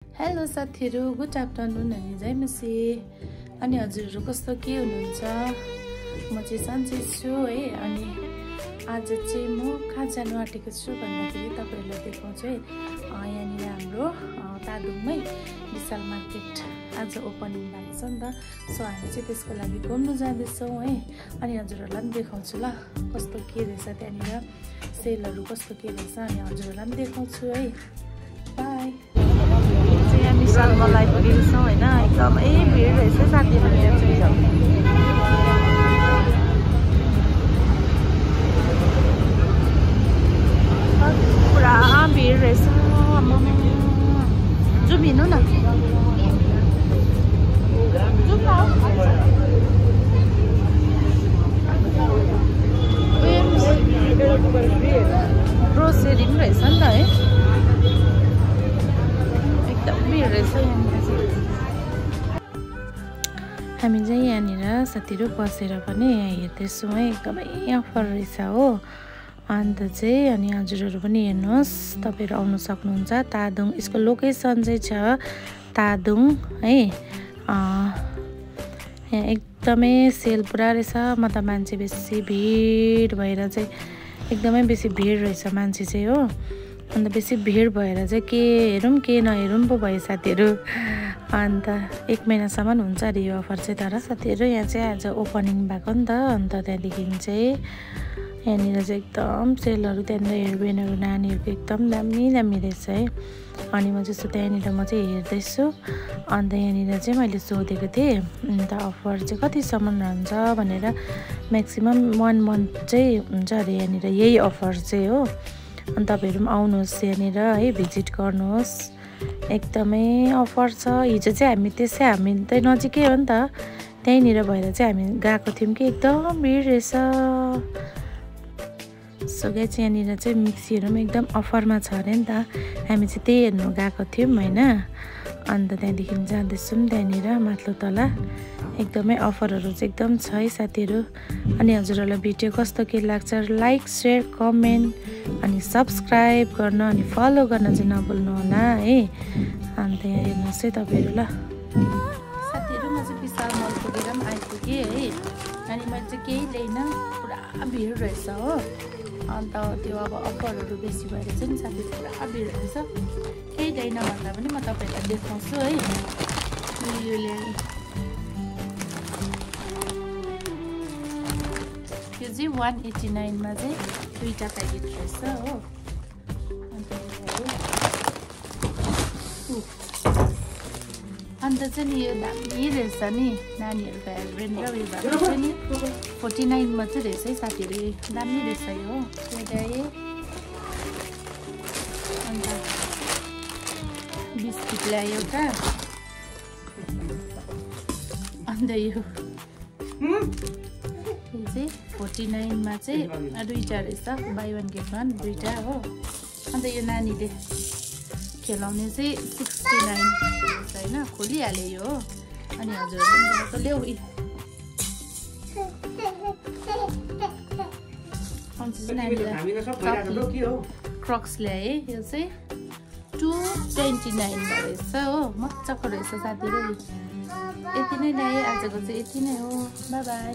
Hello साथीहरु, good afternoon अनि जय मसी। अनि हजुरहरु कस्तो के हुनुहुन्छ? म चाहिँ सन्चै छु है। अनि आज चाहिँ म कहाँ जानु आँटेको छु भन्दाखेरि तपाईहरुलाई देखाउँछु है। यहाँनिर हाम्रो तादुङमै विशाल मार्केट आज ओपनिङ भएको छ नि त। सो हामी चाहिँ त्यसको लागि घुम्नु जाँदैछौँ है। अनि हजुरहरुलाई पनि देखाउँछु ल कस्तो के रहेछ त्यहाँनिर, सेलहरु कस्तो के रहेछ अनि हजुरहरुलाई पनि देखाउँछु है। बाइ। यहाँ विशाल मल आइपुगेको छौँ होइन। एकदमै भिड रहेछ साथीहरु यहाँ चाहिँ। पुरा भिड रहेछ। जाउँ हिँड्नु न, ग्रोसरी पनि रहेछ नि त है। हामी चाहिँ यहाँनिर साथीहरु बसेर पनि हेर्दैछौँ है। एकदमै अफर रहेछ हो। अन्त चाहिँ अनि हजुरहरु पनि हेर्नुहोस्, तपाईहरु आउन सक्नुहुन्छ। तादुङ यसको लोकेसन चाहिँ छ तादुङ है। यहाँ एकदमै सेल पुरा रहेछ। म त मान्छे बेसी भिड भएर चाहिँ एकदमै बेसी भिड रहेछ मान्छे चाहिँ हो। अन्त बेसी भिड भएर चाहिँ के हेरौँ के नहेरौँ पो भयो साथीहरु। अन्त 1 महिनासम्म हुन्छ अरे यो अफर चाहिँ। तर साथीहरु यहाँ चाहिँ आज ओपनिङ भएको नि त। अन्त त्यहाँदेखि चाहिँ यहाँनिर चाहिँ एकदम सेलहरु, त्यहाँनिर हेयरब्यान्डहरु नानीहरुको एकदम दामी दामी रहेछ है। अनि म चाहिँ त्यहाँनिर म चाहिँ हेर्दैछु। अन्त यहाँनिर चाहिँ मैले सोधेको थिएँ अन्त अफर चाहिँ कतिसम्म रहन्छ भनेर। म्याक्सिमम 1 मन्थ चाहिँ हुन्छ अरे यहाँनिर यही अफर चाहिँ हो। अनि तपाईहरु पनि आउनुहोस् यहाँनिर है, भिजिट गर्नुहोस्। एकदमै अफर छ। हिजो चाहिँ हामी त नजिकै हो नि त, त्यहीँनिर भएर चाहिँ हामी गएको थियौँ कि एकदम भिड रहेछ। सो गाइस यहाँनिर चाहिँ मिक्सीहरु पनि एकदम अफरमा छ अरे नि त। हामी चाहिँ त्यही हेर्नु गएको थियौँ होइन। अन्त त्यहाँदेखि जाँदैछौँ त्यहाँनिर माथिल्लो तला। एकदमै अफरहरु चाहिँ एकदम छ है साथीहरु। अनि हजुरहरुलाई भिडियो कस्तो के लाग्छ लाइक शेयर कमेन्ट अनि सब्स्क्राइब गर्न अनि फलो गर्न चाहिँ नभुल्नु होला है। अन्त यहाँ हेर्नुहोस् है तपाईहरु ल साथीहरु। म चाहिँ विशाल मल पुगेर पनि आइपुगेँ है। अनि मैले चाहिँ केही ल्याइनँ, पुरा भिड रहेछ हो। अन्त त्यो अब अफरहरु बेसी भएर चाहिँ साथीहरु पुरा भिड रहेछ। केही ल्याइनँ भन्दा पनि म तपाईहरुलाई देखाउँछु है। यो ल्याएँ, यो चाहिँ 189 मा चाहिँ 2टा प्याकेट रहेछ हो। अन्त चाहिँ नि यो दामी रहेछ नि नानीहरुको हेयरब्यान्ड र उयो भएको चाहिँ नि 49 मा चाहिँ रहेछ है साथीहरु। दामी रहेछ यो। अन्त बिस्किट ल्यायो एउटा। अन्त यो चाहिँ 49 मा चाहिँ 2टा रहेछ, बाई 1 गेट 1 2टा हो। अन्त यो नानीले खेलाउने चाहिँ 69 रहेछ हैन, खोलिहाले यो हो। अनि हजुरहरुले ल्याउ क्रक्स ल्याए। यो चाहिँ 229 मा रहेछ हो। मजाको रहेछ साथीहरु। यति नै ल्याए आजको चाहिँ, यति नै हो। Bye bye.